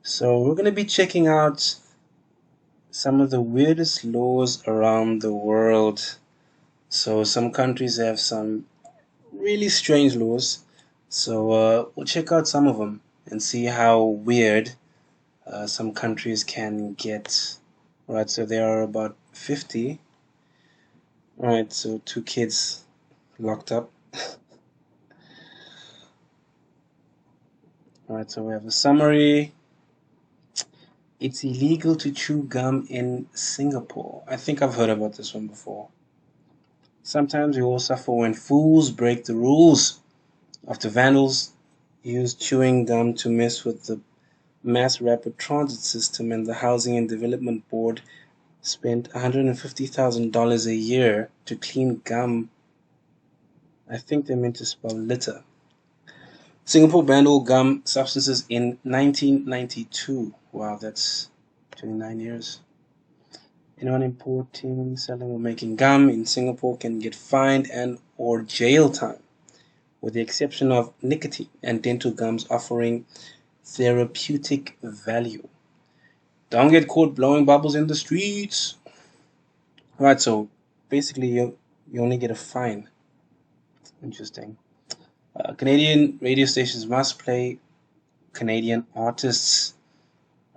So we're going to be checking out some of the weirdest laws around the world. So some countries have some really strange laws. So we'll check out some of them and see how weird some countries can get. Right, so there are about 50. Right, so two kids locked up. Alright, so we have a summary. It's illegal to chew gum in Singapore. I think I've heard about this one before. Sometimes we all suffer when fools break the rules. After vandals used chewing gum to mess with the mass rapid transit system, and the Housing and Development Board spent $150,000 a year to clean gum. I think they meant to spell litter. Singapore banned all gum substances in 1992. Wow, that's 29 years. Anyone importing, selling, or making gum in Singapore can get fined and or jail time, with the exception of nicotine and dental gums offering therapeutic value. Don't get caught blowing bubbles in the streets. Right, so basically you only get a fine. Interesting. Canadian radio stations must play Canadian artists.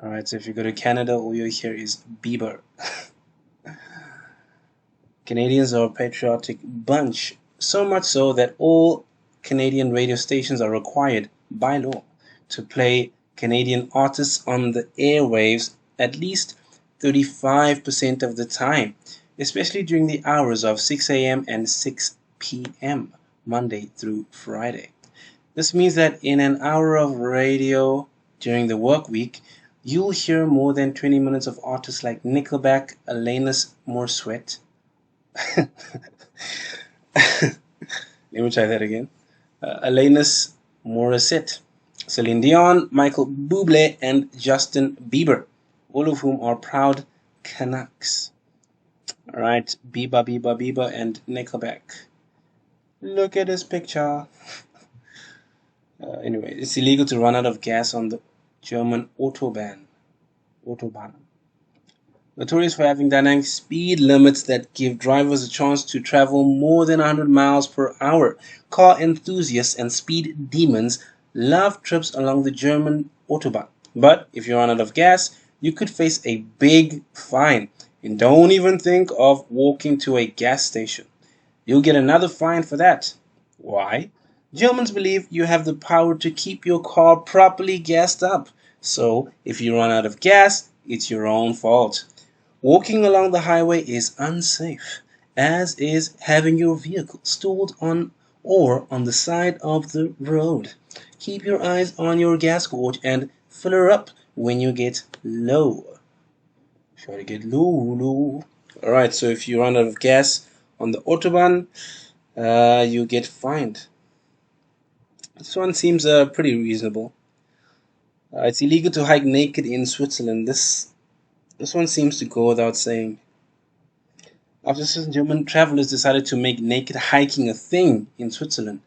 Alright, so if you go to Canada, all you hear is Bieber. Canadians are a patriotic bunch, so much so that all Canadian radio stations are required by law to play Canadian artists on the airwaves at least 35% of the time, especially during the hours of 6 a.m. and 6 p.m. Monday through Friday. This means that in an hour of radio during the work week, you'll hear more than 20 minutes of artists like Nickelback, Alanis Morissette. Let me try that again. Alanis Morissette, Celine Dion, Michael Bublé, and Justin Bieber, all of whom are proud Canucks. Alright, Biba, Biba, Biba, and Nickelback. Look at this picture. Anyway, it's illegal to run out of gas on the German Autobahn. Notorious for having dynamic speed limits that give drivers a chance to travel more than 100 miles per hour. Car enthusiasts and speed demons love trips along the German Autobahn. But if you run out of gas, you could face a big fine. And don't even think of walking to a gas station. You'll get another fine for that. Why? Germans believe you have the power to keep your car properly gassed up. So if you run out of gas, it's your own fault. Walking along the highway is unsafe, as is having your vehicle stalled on or on the side of the road. Keep your eyes on your gas gauge and fill her up when you get low. Try to get low. Alright, so if you run out of gas on the Autobahn, you get fined. This one seems pretty reasonable. It's illegal to hike naked in Switzerland. This one seems to go without saying. After certain German travelers decided to make naked hiking a thing in Switzerland,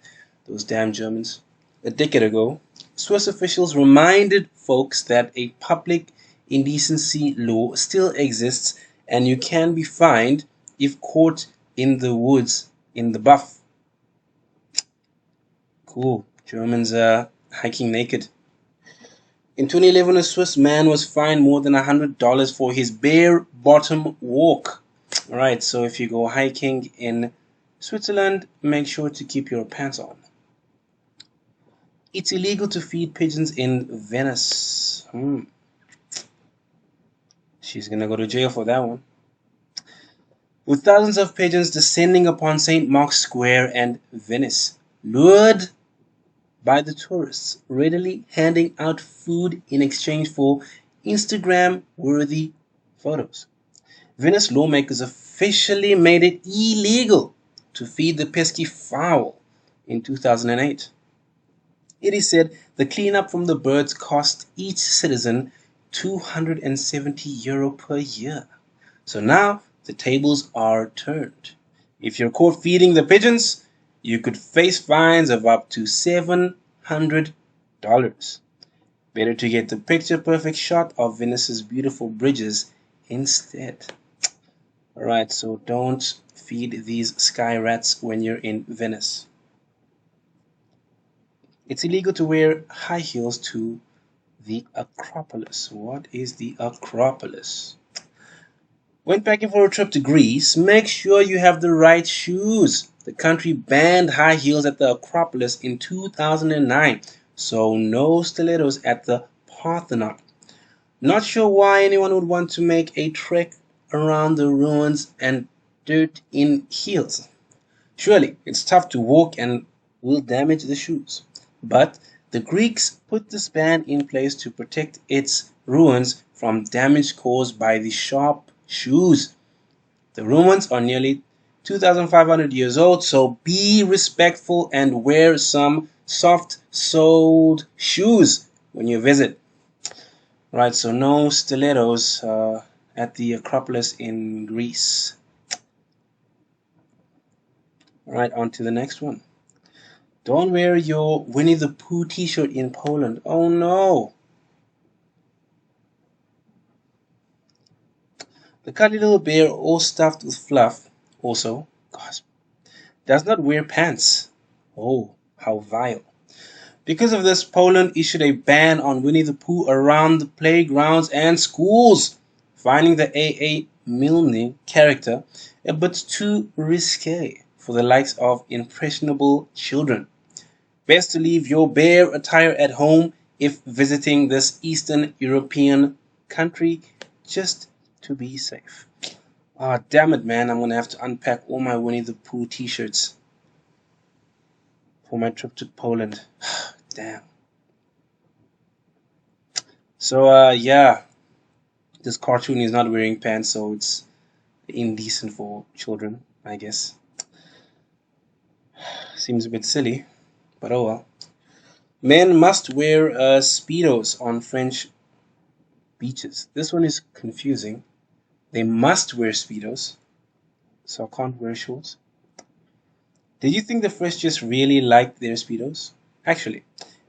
those damn Germans, a decade ago, Swiss officials reminded folks that a public indecency law still exists and you can be fined if caught in the woods in the buff. Cool. Germans hiking naked. In 2011, a Swiss man was fined more than $100 for his bare bottom walk. Alright, so if you go hiking in Switzerland, make sure to keep your pants on. It's illegal to feed pigeons in Venice. She's gonna go to jail for that one. With thousands of pigeons descending upon St. Mark's Square and Venice, lured by the tourists, readily handing out food in exchange for Instagram-worthy photos. Venice lawmakers officially made it illegal to feed the pesky fowl in 2008. It is said the cleanup from the birds cost each citizen €270 per year. So now the tables are turned. If you're caught feeding the pigeons, you could face fines of up to $700. Better to get the picture perfect shot of Venice's beautiful bridges instead. Alright, so don't feed these sky rats when you're in Venice. It's illegal to wear high heels to the Acropolis. What is the Acropolis? When packing for a trip to Greece, make sure you have the right shoes. The country banned high heels at the Acropolis in 2009, so no stilettos at the Parthenon. Not sure why anyone would want to make a trek around the ruins and dirt in heels. Surely it's tough to walk and will damage the shoes. But the Greeks put this ban in place to protect its ruins from damage caused by the sharp shoes. The ruins are nearly 2,500 years old, so be respectful and wear some soft soled shoes when you visit. Right, so no stilettos at the Acropolis in Greece. Right, on to the next one. Don't wear your Winnie the Pooh t-shirt in Poland. Oh no! The cuddly little bear, all stuffed with fluff, also, gosh, does not wear pants. Oh, how vile. Because of this, Poland issued a ban on Winnie the Pooh around the playgrounds and schools, finding the A.A. Milne character a bit too risque for the likes of impressionable children. Best to leave your bear attire at home if visiting this Eastern European country, just to be safe. Ah, damn it, man! I'm gonna have to unpack all my Winnie the Pooh t-shirts for my trip to Poland. Damn. So, yeah, this cartoon is not wearing pants, so it's indecent for children, I guess. Seems a bit silly, but oh well. Men must wear speedos on French beaches. This one is confusing. They must wear speedos, so I can't wear shorts. Did you think the French just really liked their speedos? Actually,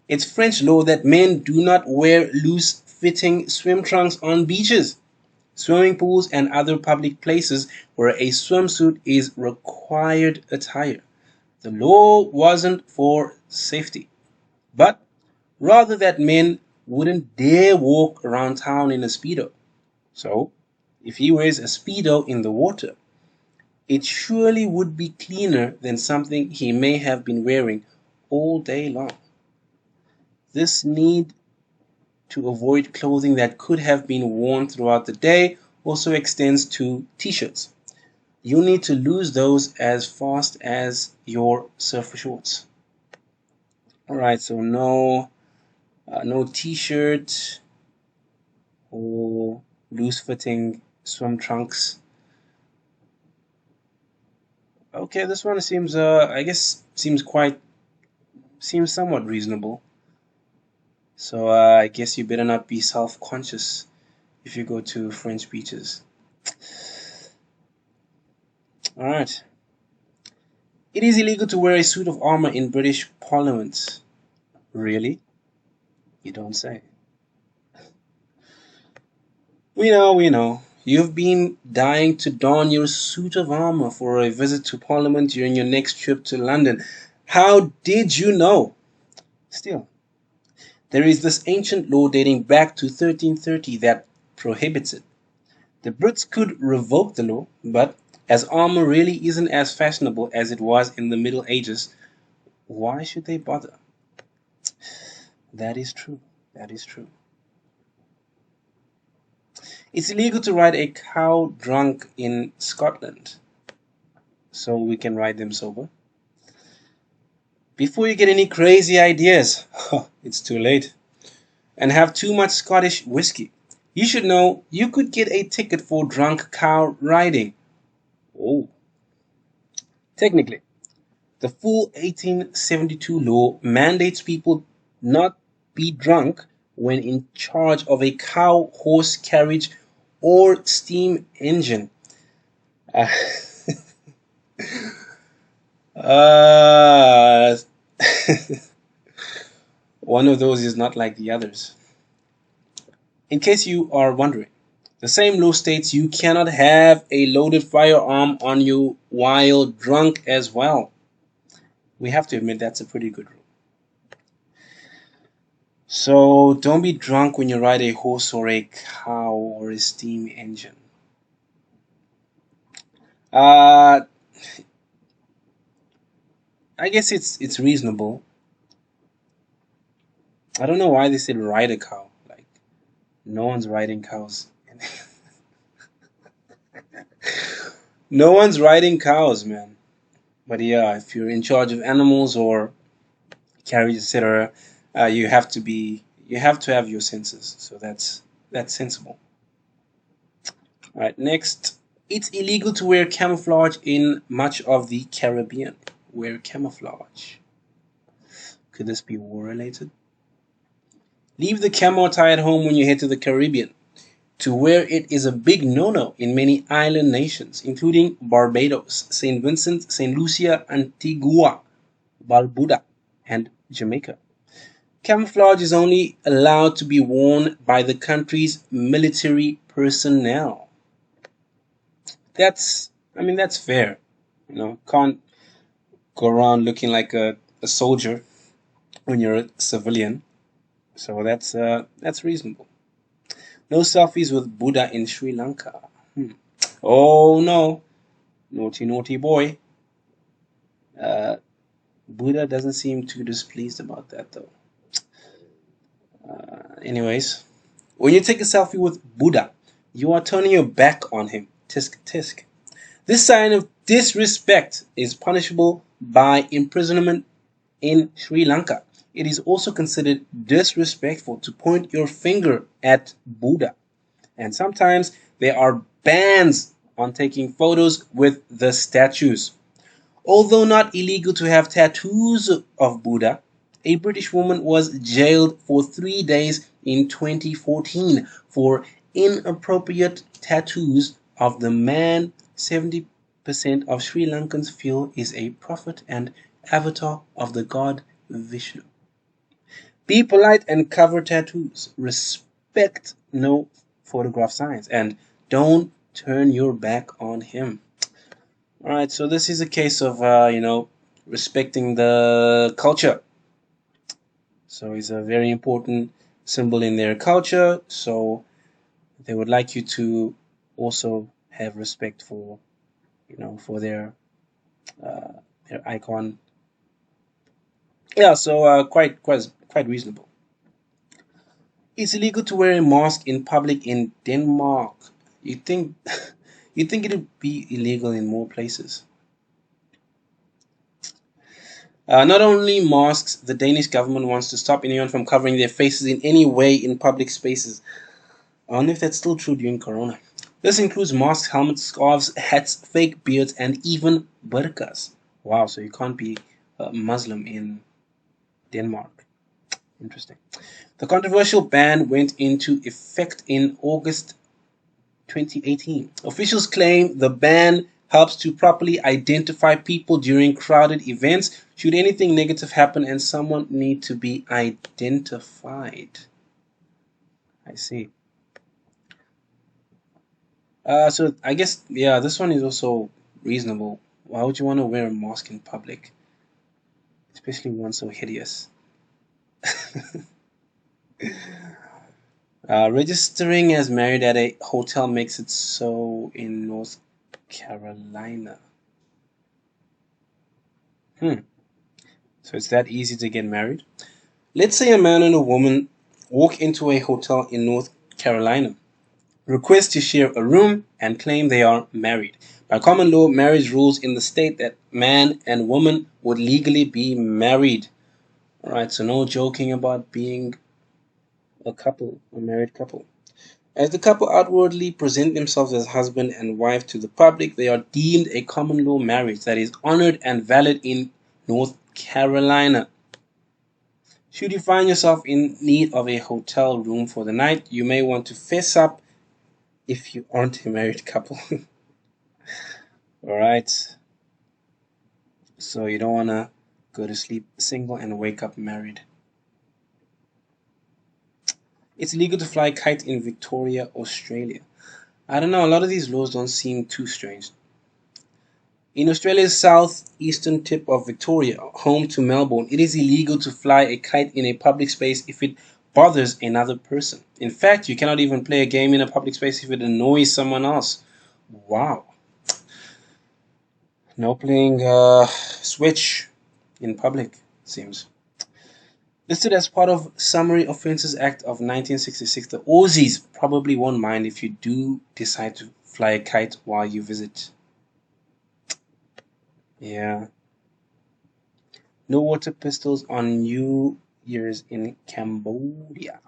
it's French law that men do not wear loose-fitting swim trunks on beaches, swimming pools, and other public places where a swimsuit is required attire. The law wasn't for safety, but rather that men wouldn't dare walk around town in a speedo. So, if he wears a speedo in the water, it surely would be cleaner than something he may have been wearing all day long. This need to avoid clothing that could have been worn throughout the day also extends to t-shirts. You need to lose those as fast as your surfer shorts. Alright, so no t-shirt or loose-fitting swim trunks. Okay, this one seems I guess seems somewhat reasonable. So I guess you better not be self-conscious if you go to French beaches. Alright. It is illegal to wear a suit of armor in British Parliament. Really? You don't say. We know, we know. You've been dying to don your suit of armor for a visit to Parliament during your next trip to London. How did you know? Still, there is this ancient law dating back to 1330 that prohibits it. The Brits could revoke the law, but as armor really isn't as fashionable as it was in the Middle Ages, why should they bother? That is true. That is true. It's illegal to ride a cow drunk in Scotland, so we can ride them sober. Before you get any crazy ideas, it's too late, and have too much Scottish whiskey. You should know you could get a ticket for drunk cow riding. Oh, technically, the full 1872 law mandates people not be drunk when in charge of a cow horse carriage or steam engine. Uh, uh, one of those is not like the others. In case you are wondering, the same law states you cannot have a loaded firearm on you while drunk as well. We have to admit that's a pretty good rule. So don't be drunk when you ride a horse or a cow or a steam engine. Uh, I guess it's reasonable. I don't know why they said ride a cow. Like no one's riding cows. No one's riding cows, man. But yeah, if you're in charge of animals or carriage, etc., you have to have your senses. So that's sensible. All right, next, it's illegal to wear camouflage in much of the Caribbean. Wear camouflage. Could this be war related? Leave the camo tie at home when you head to the Caribbean. To wear it is a big no-no in many island nations, including Barbados, St. Vincent, St. Lucia, Antigua, Barbuda, and Jamaica. Camouflage is only allowed to be worn by the country's military personnel. That's fair. Can't go around looking like a soldier when you're a civilian. So that's reasonable. No selfies with Buddha in Sri Lanka. Oh no, naughty naughty boy. Uh, Buddha doesn't seem too displeased about that though. Anyways, when you take a selfie with Buddha, you are turning your back on him. Tisk tisk. This sign of disrespect is punishable by imprisonment in Sri Lanka. It is also considered disrespectful to point your finger at Buddha. And sometimes there are bans on taking photos with the statues. Although not illegal to have tattoos of Buddha, a British woman was jailed for 3 days in 2014 for inappropriate tattoos of the man 70% of Sri Lankans feel is a prophet and avatar of the god Vishnu. Be polite and cover tattoos. Respect no photograph signs. And don't turn your back on him. Alright, so this is a case of, respecting the culture. So it's a very important symbol in their culture. So they would like you to also have respect for, for uh, their icon. Yeah, so quite reasonable. It's illegal to wear a mask in public in Denmark. You think you think it would be illegal in more places? Not only masks, the Danish government wants to stop anyone from covering their faces in any way in public spaces. I wonder if that's still true during Corona. This includes masks, helmets, scarves, hats, fake beards, and even burqas. Wow, so you can't be a Muslim in Denmark. Interesting. The controversial ban went into effect in August 2018. Officials claim the ban helps to properly identify people during crowded events should anything negative happen and someone need to be identified. I see. So I guess, yeah, this one is also reasonable. Why would you want to wear a mask in public, especially one so hideous? Registering as married at a hotel makes it so in North Carolina. Hmm. So it's that easy to get married? Let's say a man and a woman walk into a hotel in North Carolina, request to share a room, and claim they are married. By common law, marriage rules in the state that man and woman would legally be married. Alright, so no joking about being a couple, a married couple. As the couple outwardly present themselves as husband and wife to the public, they are deemed a common law marriage that is honored and valid in North Carolina. Should you find yourself in need of a hotel room for the night, you may want to fess up if you aren't a married couple. Alright, so you don't want to go to sleep single and wake up married. It's illegal to fly a kite in Victoria, Australia. I don't know, a lot of these laws don't seem too strange. In Australia's southeastern tip of Victoria, home to Melbourne, it is illegal to fly a kite in a public space if it bothers another person. In fact, you cannot even play a game in a public space if it annoys someone else. Wow. No playing Switch in public, seems. Listed as part of Summary Offences Act of 1966, the Aussies probably won't mind if you do decide to fly a kite while you visit. Yeah. No water pistols on New Year's in Cambodia.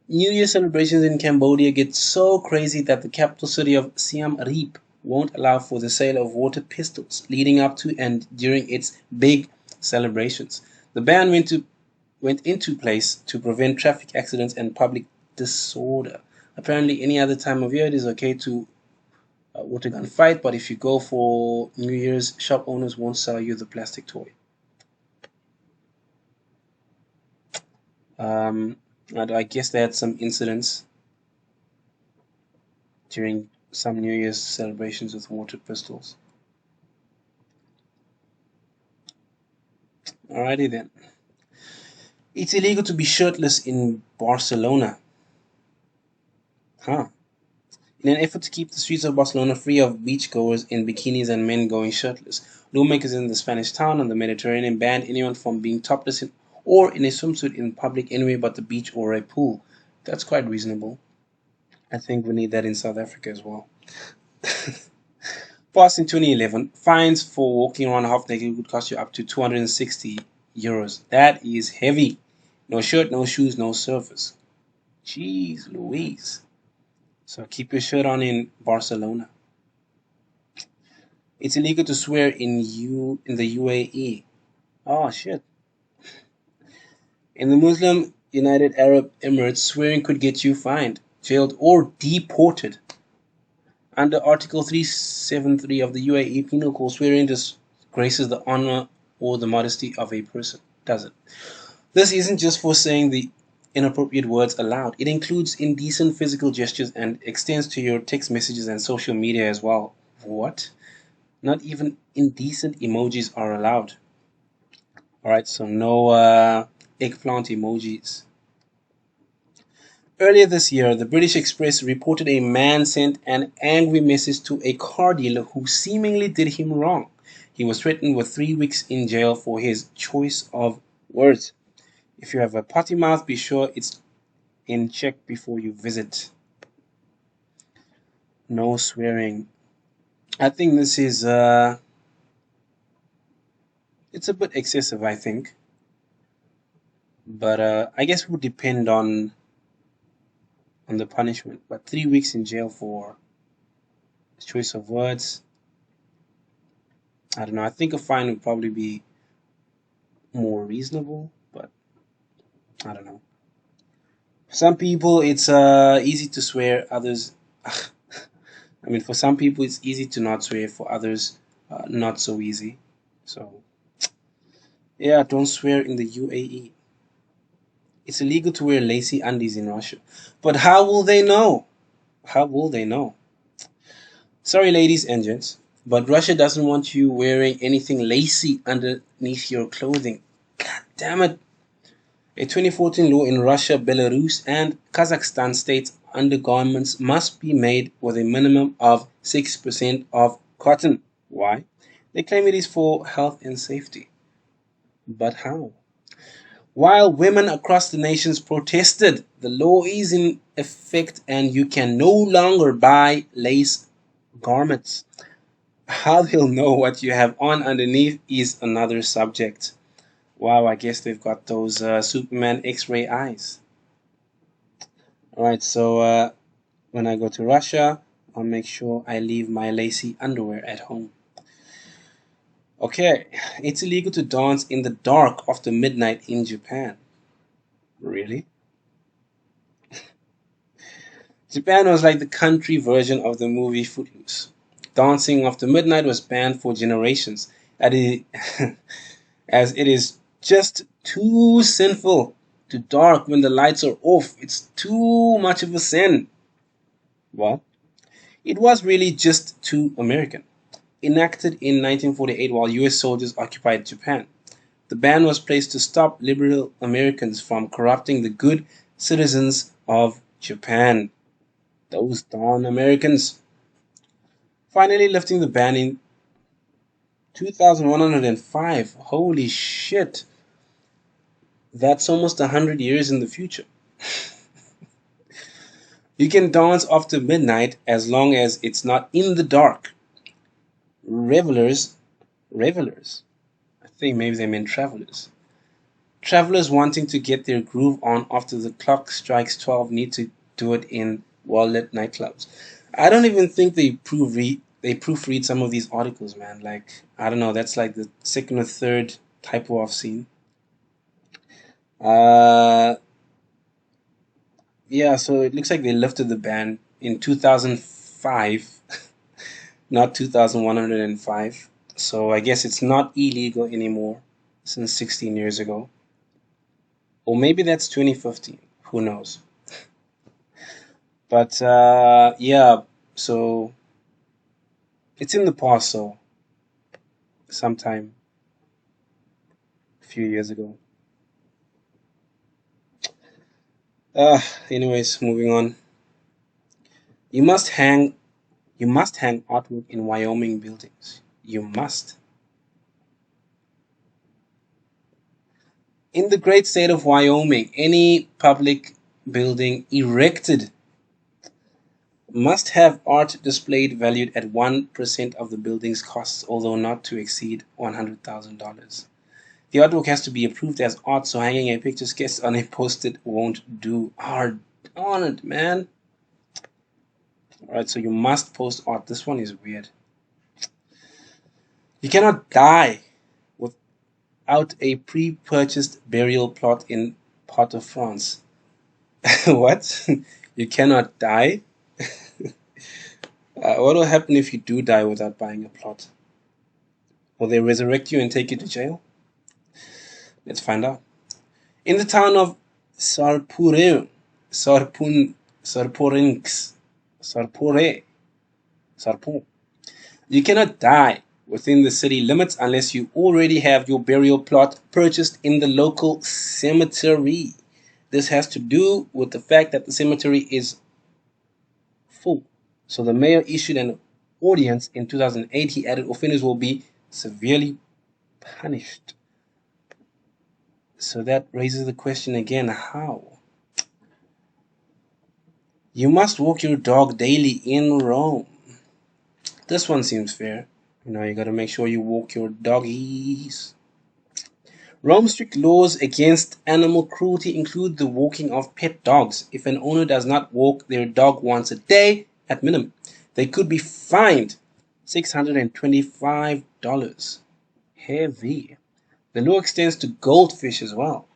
New Year celebrations in Cambodia get so crazy that the capital city of Siem Reap won't allow for the sale of water pistols leading up to and during its big celebrations. The ban went into place to prevent traffic accidents and public disorder. Apparently, any other time of year it is okay to water gun fight, but if you go for New Year's, shop owners won't sell you the plastic toy. Um, I guess they had some incidents during some New Year's celebrations with water pistols. Alrighty then. It's illegal to be shirtless in Barcelona. Huh. In an effort to keep the streets of Barcelona free of beachgoers in bikinis and men going shirtless, lawmakers in the Spanish town on the Mediterranean banned anyone from being topless or in a swimsuit in public anywhere but the beach or a pool. That's quite reasonable. I think we need that in South Africa as well. Passed in 2011, fines for walking around half naked would cost you up to €260. That is heavy. No shirt, no shoes, no surface. Jeez Louise. So keep your shirt on in Barcelona. It's illegal to swear in the UAE. Oh shit. In the Muslim United Arab Emirates, swearing could get you fined, jailed, or deported. Under Article 373 of the UAE Penal Code, swearing disgraces the honor or the modesty of a person, does it? This isn't just for saying the inappropriate words aloud. It includes indecent physical gestures and extends to your text messages and social media as well. What? Not even indecent emojis are allowed. Alright, so no eggplant emojis. Earlier this year, the British Express reported a man sent an angry message to a car dealer who seemingly did him wrong. He was threatened with 3 weeks in jail for his choice of words. If you have a potty mouth, be sure it's in check before you visit. No swearing. I think this is it's a bit excessive, I think. But I guess it would depend on the punishment. But 3 weeks in jail for choice of words, I don't know. I think a fine would probably be more reasonable, but I don't know. For some people, it's easy to swear. Others, I mean, for some people, it's easy to not swear. For others, not so easy. So, yeah, don't swear in the UAE. It's illegal to wear lacy undies in Russia. But how will they know? How will they know? Sorry, ladies and gents, but Russia doesn't want you wearing anything lacy underneath your clothing. God damn it. A 2014 law in Russia, Belarus, and Kazakhstan states undergarments must be made with a minimum of 6% of cotton. Why? They claim it is for health and safety. But how? While women across the nations protested, the law is in effect and you can no longer buy lace garments. How they'll know what you have on underneath is another subject. Wow, I guess they've got those Superman X-ray eyes. Alright, so when I go to Russia, I'll make sure I leave my lacy underwear at home. Okay, it's illegal to dance in the dark after midnight in Japan. Really? Japan was like the country version of the movie Footloose. Dancing after midnight was banned for generations, as it is just too sinful to dark when the lights are off. It's too much of a sin. Well, it was really just too American. Enacted in 1948 while US soldiers occupied Japan. The ban was placed to stop liberal Americans from corrupting the good citizens of Japan. Those darn Americans. Finally lifting the ban in 2105. Holy shit. That's almost 100 years in the future. You can dance after midnight as long as it's not in the dark. Revelers, I think maybe they meant travelers. Travelers wanting to get their groove on after the clock strikes 12 need to do it in well-lit nightclubs. I don't even think they proofread some of these articles, man. Like, I don't know, that's like the second or third typo I've seen. Uh, yeah, so it looks like they lifted the ban in 2005, not 2105. So I guess it's not illegal anymore since 16 years ago. Or maybe that's 2015. Who knows? But yeah, so it's in the past, so sometime a few years ago. Anyways, moving on. You must hang you must hang artwork in Wyoming buildings. You must. In the great state of Wyoming, any public building erected must have art displayed valued at 1% of the building's costs, although not to exceed $100,000. The artwork has to be approved as art, so hanging a picture sketched on a post-it won't do. Hard on it, man. Alright, so you must post art. This one is weird. You cannot die without a pre-purchased burial plot in Port-au-France. What? You cannot die? What will happen if you do die without buying a plot? Will they resurrect you and take you to jail? Let's find out. In the town of Sarpure, Sarpun, Sarporinx, Sarpore, Sarpo, you cannot die within the city limits unless you already have your burial plot purchased in the local cemetery. This has to do with the fact that the cemetery is full. So the mayor issued an ordinance in 2008. He added offenders will be severely punished. So that raises the question again, how? You must walk your dog daily in Rome. This one seems fair. You gotta make sure you walk your doggies. Rome's strict laws against animal cruelty include the walking of pet dogs. If an owner does not walk their dog once a day, at minimum, they could be fined $625. Heavy. The law extends to goldfish as well.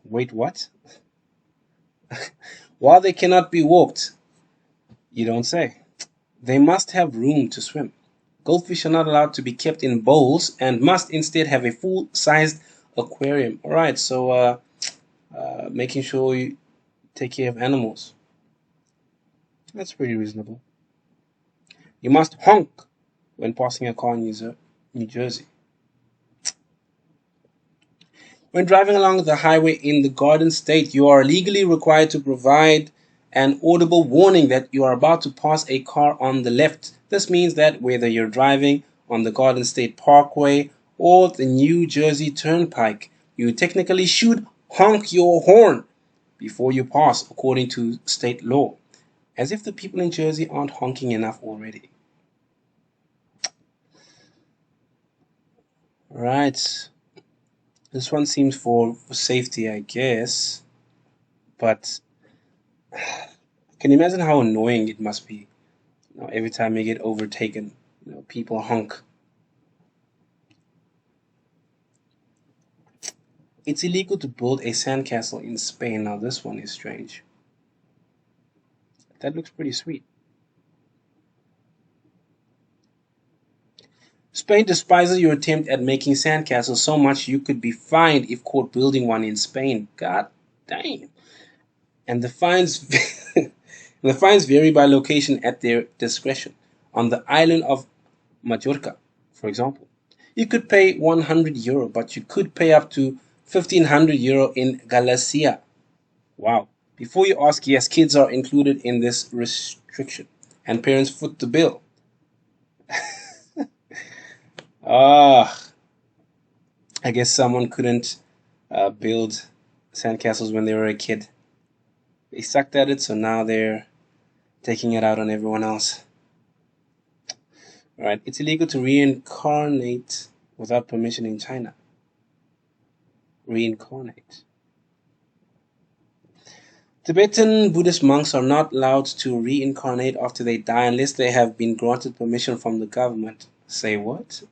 Wait, what? While they cannot be walked, you don't say. They must have room to swim. Goldfish are not allowed to be kept in bowls and must instead have a full-sized aquarium. Alright, so making sure you take care of animals. That's pretty reasonable. You must honk when passing a car in New Jersey. When driving along the highway in the Garden State, you are legally required to provide an audible warning that you are about to pass a car on the left. This means that whether you're driving on the Garden State Parkway or the New Jersey Turnpike, you technically should honk your horn before you pass, according to state law. As if the people in Jersey aren't honking enough already. Right. This one seems for safety, I guess. But can you imagine how annoying it must be? Every time you get overtaken, people honk. It's illegal to build a sandcastle in Spain. Now this one is strange. That looks pretty sweet. Spain despises your attempt at making sandcastles so much you could be fined if caught building one in Spain. God Damn. And the fines the fines vary by location at their discretion. On the island of Majorca, for example, you could pay €100, but you could pay up to €1,500 in Galicia. Wow. Before you ask, yes, kids are included in this restriction, and parents foot the bill. Ah, I guess someone couldn't build sandcastles when they were a kid. They sucked at it, so now they're taking it out on everyone else. All right, it's illegal to reincarnate without permission in China. Reincarnate. Tibetan Buddhist monks are not allowed to reincarnate after they die unless they have been granted permission from the government. Say what?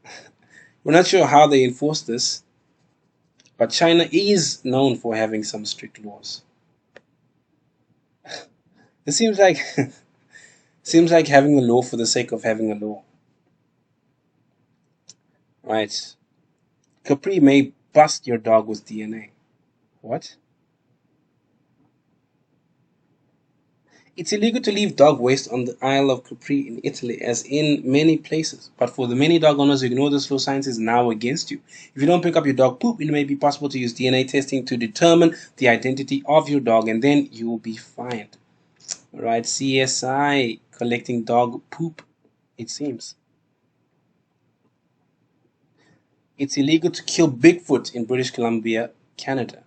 We're not sure how they enforce this, but China is known for having some strict laws. It seems like seems like having a law for the sake of having a law. Right. Capri may bust your dog with DNA. What? It's illegal to leave dog waste on the Isle of Capri in Italy, as in many places. But for the many dog owners who ignore this law, science is now against you. If you don't pick up your dog poop, it may be possible to use DNA testing to determine the identity of your dog, and then you will be fined. Right? CSI collecting dog poop, it seems. It's illegal to kill Bigfoot in British Columbia, Canada.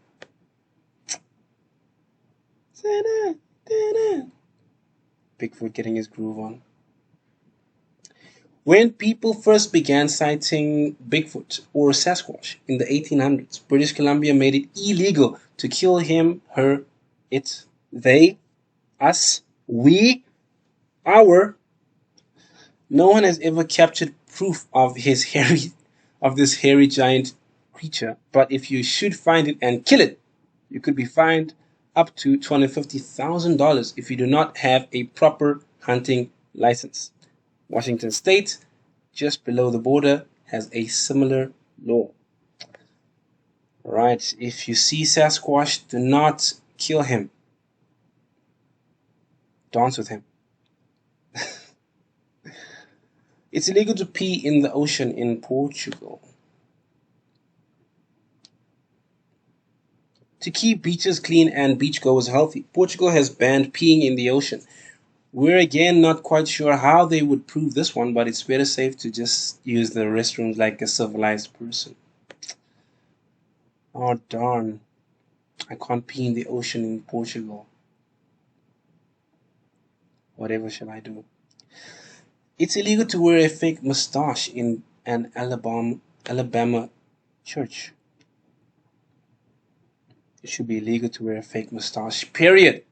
Bigfoot getting his groove on. When people first began citing Bigfoot or Sasquatch in the 1800s, British Columbia made it illegal to kill him, her, it, they, us, we, our. No one has ever captured proof of this hairy giant creature, but if you should find it and kill it, you could be fined up to $250,000 if you do not have a proper hunting license. Washington State, just below the border, has a similar law. Right, if you see Sasquatch, do not kill him. Dance with him. It's illegal to pee in the ocean in Portugal. To keep beaches clean and beachgoers healthy, Portugal has banned peeing in the ocean. We're again not quite sure how they would prove this one, but it's better safe to just use the restrooms like a civilized person. Oh darn, I can't pee in the ocean in Portugal. Whatever shall I do? It's illegal to wear a fake mustache in an Alabama church. It should be illegal to wear a fake mustache, period.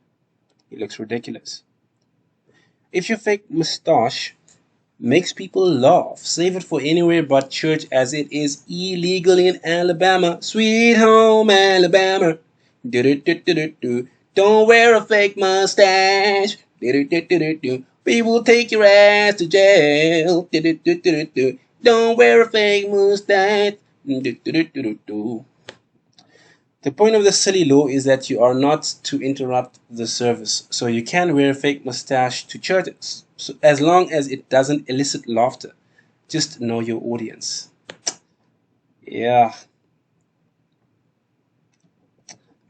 It looks ridiculous. If your fake mustache makes people laugh, save it for anywhere but church, as it is illegal in Alabama. Sweet home Alabama. Do-do-do-do-do-do. Don't wear a fake mustache. Do-do-do-do-do-do. We will take your ass to jail. Do-do-do-do-do-do. Don't wear a fake mustache. Do-do-do-do-do. The point of the silly law is that you are not to interrupt the service, so you can wear a fake mustache to churches, so as long as it doesn't elicit laughter. Just know your audience. Yeah.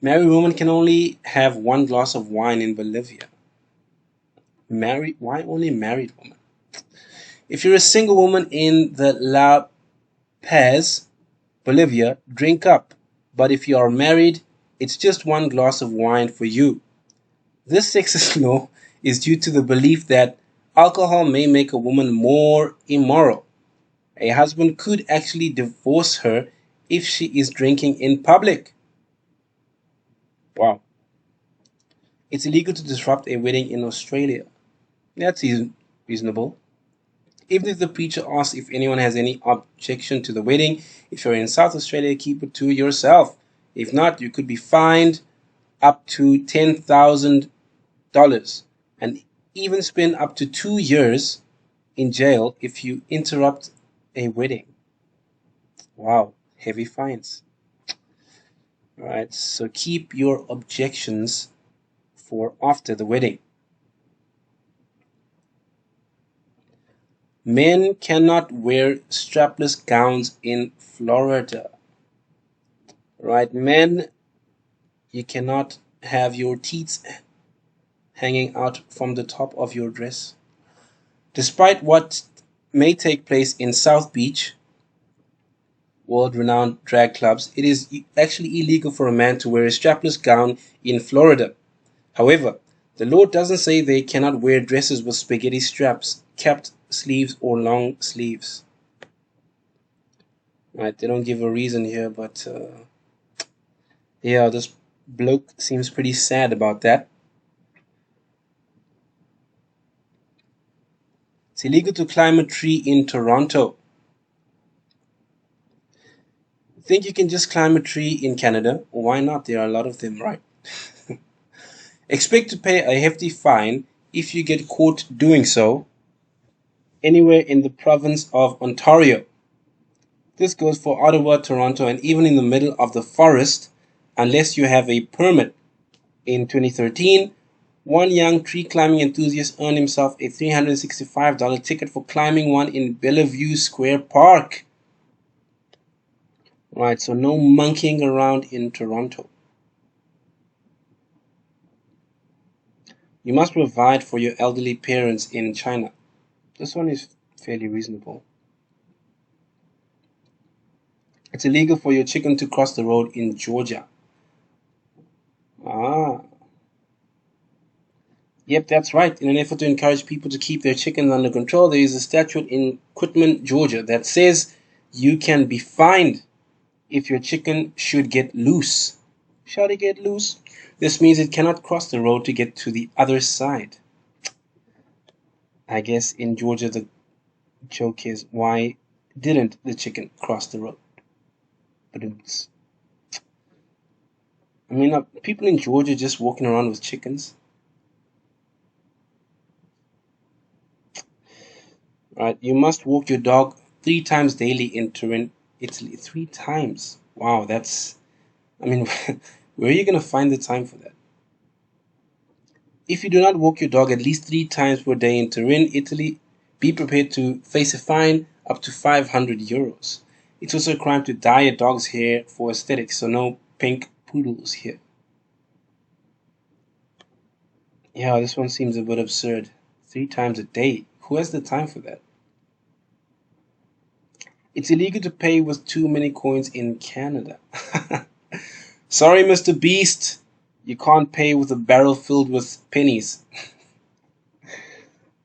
Married women can only have one glass of wine in Bolivia. Married? Why only married women? If you're a single woman in the La Paz, Bolivia, drink up. But if you are married, it's just one glass of wine for you. This sexist law is due to the belief that alcohol may make a woman more immoral. A husband could actually divorce her if she is drinking in public. Wow. It's illegal to disrupt a wedding in Australia. That's reasonable. Even if the preacher asks if anyone has any objection to the wedding, if you're in South Australia, keep it to yourself. If not, you could be fined up to $10,000 and even spend up to 2 years in jail if you interrupt a wedding. Wow, heavy fines. Right, so keep your objections for after the wedding. Men cannot wear strapless gowns in Florida. Right, men, you cannot have your teats hanging out from the top of your dress. Despite what may take place in South Beach, world renowned drag clubs, it is actually illegal for a man to wear a strapless gown in Florida. However, the law doesn't say they cannot wear dresses with spaghetti straps, capped sleeves, or long sleeves. Right, they don't give a reason here, but yeah, this bloke seems pretty sad about that. It's illegal to climb a tree in Toronto. Think you can just climb a tree in Canada? Why not? There are a lot of them, right? Expect to pay a hefty fine if you get caught doing so anywhere in the province of Ontario. This goes for Ottawa, Toronto, and even in the middle of the forest unless you have a permit. In 2013, one young tree climbing enthusiast earned himself a $365 ticket for climbing one in Bellevue Square Park. Right, so no monkeying around in Toronto. You must provide for your elderly parents in China. This one is fairly reasonable. It's illegal for your chicken to cross the road in Georgia. Ah, yep, that's right. In an effort to encourage people to keep their chickens under control, there is a statute in Quitman, Georgia that says you can be fined if your chicken should get loose. Shall it get loose? This means it cannot cross the road to get to the other side. I guess in Georgia the joke is, why didn't the chicken cross the road? But I mean, are people in Georgia just walking around with chickens? Right? You must walk your dog 3 times daily in Turin, Italy. 3 times. Wow, that's. I mean, where are you going to find the time for that? If you do not walk your dog at least 3 times per day in Turin, Italy, be prepared to face a fine up to €500. It's also a crime to dye a dog's hair for aesthetics, so no pink poodles here. Yeah, this one seems a bit absurd. 3 times a day. Who has the time for that? It's illegal to pay with too many coins in Canada. Sorry, Mr. Beast. You can't pay with a barrel filled with pennies.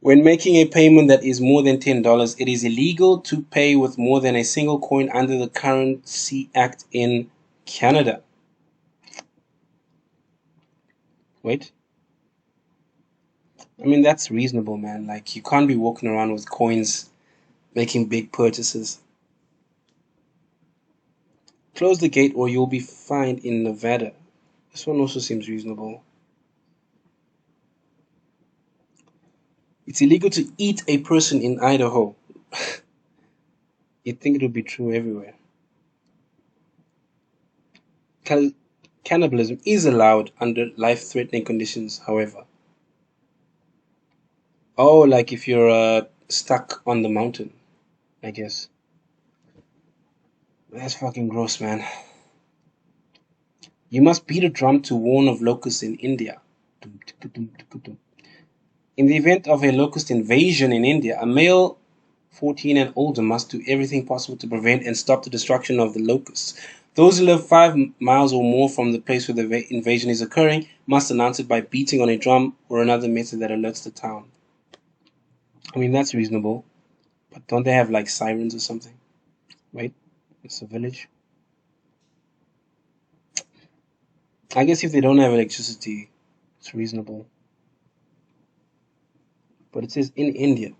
When making a payment that is more than $10, it is illegal to pay with more than a single coin under the Currency Act in Canada. Wait. I mean, that's reasonable, man. Like, you can't be walking around with coins making big purchases. Close the gate or you'll be fined in Nevada. This one also seems reasonable. It's illegal to eat a person in Idaho. You'd think it would be true everywhere. Cannibalism is allowed under life-threatening conditions, however. Oh, like if you're stuck on the mountain, I guess. That's fucking gross, man. You must beat a drum to warn of locusts in India. In the event of a locust invasion in India, a male 14 and older must do everything possible to prevent and stop the destruction of the locusts. Those who live 5 miles or more from the place where the invasion is occurring must announce it by beating on a drum or another method that alerts the town. I mean, that's reasonable. But don't they have like sirens or something? Wait, it's a village. I guess if they don't have electricity, it's reasonable. But it says in India.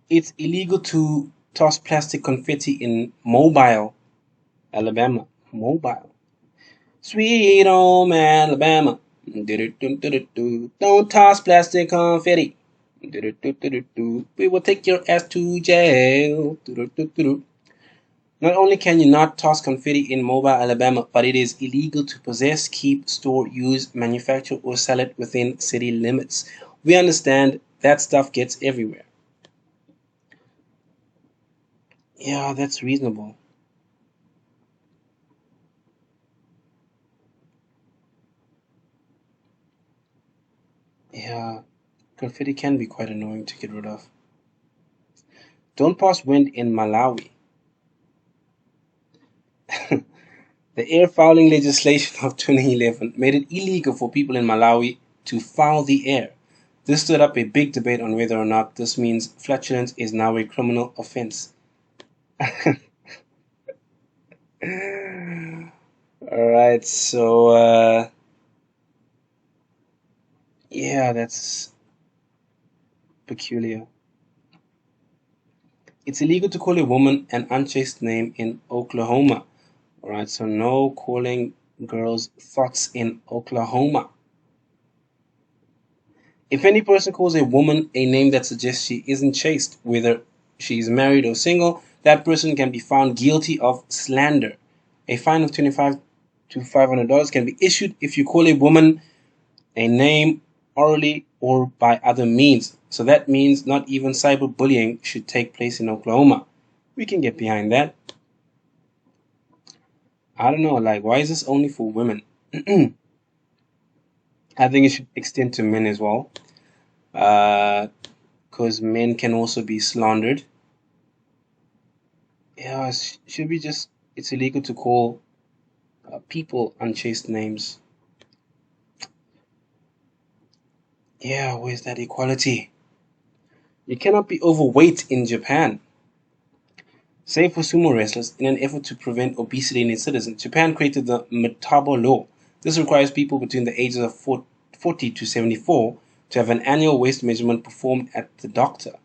It's illegal to toss plastic confetti in Mobile, Alabama. Mobile. Sweet home Alabama. Don't toss plastic confetti. We will take your ass to jail. Not only can you not toss confetti in Mobile, Alabama, but it is illegal to possess, keep, store, use, manufacture, or sell it within city limits. We understand that stuff gets everywhere. Yeah, that's reasonable. Yeah, confetti can be quite annoying to get rid of. Don't pass wind in Malawi. The air fouling legislation of 2011 made it illegal for people in Malawi to foul the air. This stirred up a big debate on whether or not this means flatulence is now a criminal offense. Alright, so yeah, that's peculiar. It's illegal to call a woman an unchaste name in Oklahoma. Alright, so no calling girls thoughts in Oklahoma. If any person calls a woman a name that suggests she isn't chaste, whether she is married or single, that person can be found guilty of slander. A fine of $25 to $500 can be issued if you call a woman a name orally or by other means. So that means not even cyberbullying should take place in Oklahoma. We can get behind that. I don't know, like, why is this only for women? I think it should extend to men as well. Because men can also be slandered. Yeah, should be just, it's illegal to call people unchaste names. Yeah, where's that equality? You cannot be overweight in Japan. Save for sumo wrestlers, in an effort to prevent obesity in its citizens, Japan created the Metabo Law. This requires people between the ages of 40 to 74 to have an annual waist measurement performed at the doctor.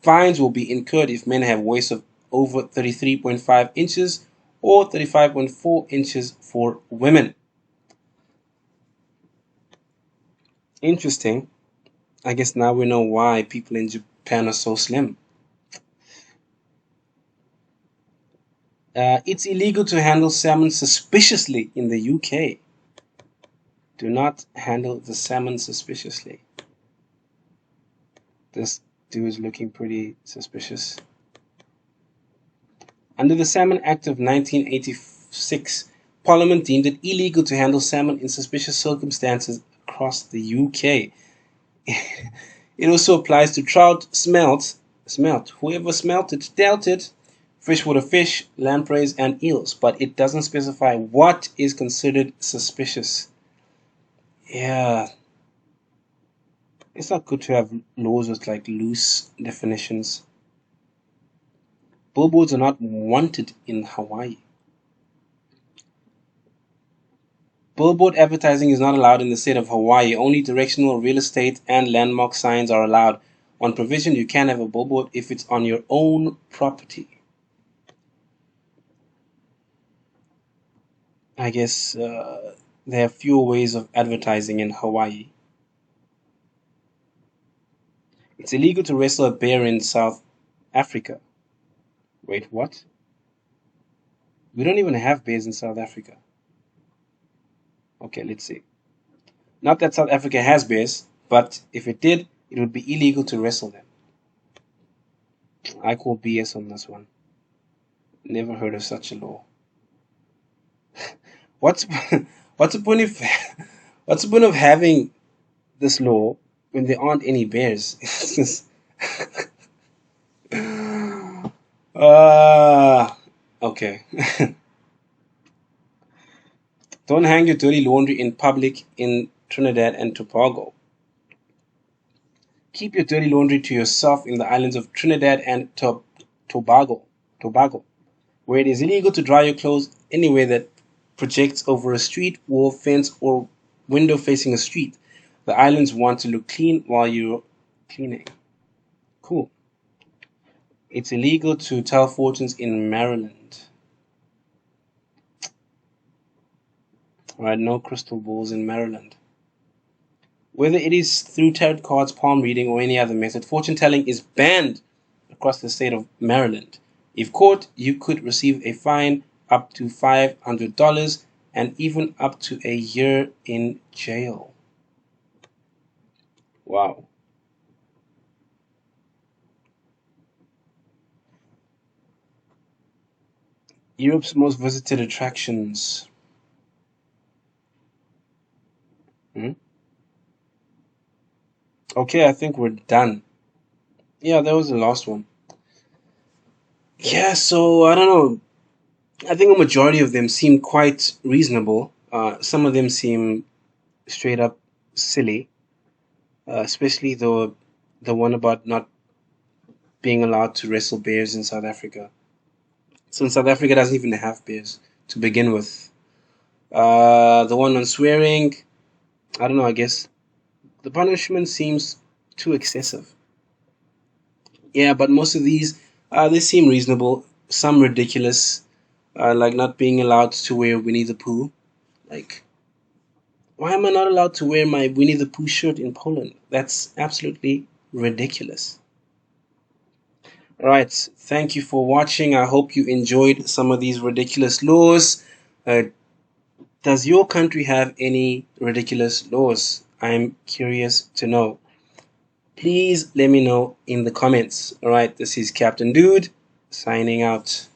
Fines will be incurred if men have waists of over 33.5 inches or 35.4 inches for women. Interesting. I guess now we know why people in Japan are so slim. It's illegal to handle salmon suspiciously in the UK. Do not handle the salmon suspiciously. This dude is looking pretty suspicious. Under the Salmon Act of 1986, Parliament deemed it illegal to handle salmon in suspicious circumstances across the UK. It also applies to trout, whoever smelt it, dealt it, freshwater fish, lampreys, and eels, but it doesn't specify what is considered suspicious. Yeah, it's not good to have laws with like loose definitions. Billboards are not wanted in Hawaii. Billboard advertising is not allowed in the state of Hawaii. Only directional real estate and landmark signs are allowed. On provision, you can have a billboard if it's on your own property. I guess there are fewer ways of advertising in Hawaii. It's illegal to wrestle a bear in South Africa. Wait, what? We don't even have bears in South Africa. Okay, let's see. Not that South Africa has bears, but if it did, it would be illegal to wrestle them. I call BS on this one. Never heard of such a law. What's what's the point of what's the point of having this law when there aren't any bears? It's just uh okay. Don't hang your dirty laundry in public in Trinidad and Tobago. Keep your dirty laundry to yourself in the islands of Trinidad and Tobago, where it is illegal to dry your clothes anywhere that projects over a street, wall, fence, or window facing a street. The islands want to look clean while you're cleaning. Cool. It's illegal to tell fortunes in Maryland. Alright, no crystal balls in Maryland. Whether it is through tarot cards, palm reading, or any other method, fortune telling is banned across the state of Maryland. If caught, you could receive a fine up to $500 and even up to a year in jail. Wow. Europe's most visited attractions. Hmm? Okay, I think we're done. Yeah, that was the last one. Yeah, so I don't know. I think a majority of them seem quite reasonable. Some of them seem straight up silly, especially the one about not being allowed to wrestle bears in South Africa. Since South Africa doesn't even have bears to begin with. The one on swearing, I don't know. I guess the punishment seems too excessive. Yeah, but most of these, they seem reasonable. Some ridiculous, like not being allowed to wear Winnie the Pooh. Like, why am I not allowed to wear my Winnie the Pooh shirt in Poland? That's absolutely ridiculous. All right, thank you for watching. I hope you enjoyed some of these ridiculous laws. Uh, does your country have any ridiculous laws? I'm curious to know. Please let me know in the comments. All right, this is Captain Dude signing out.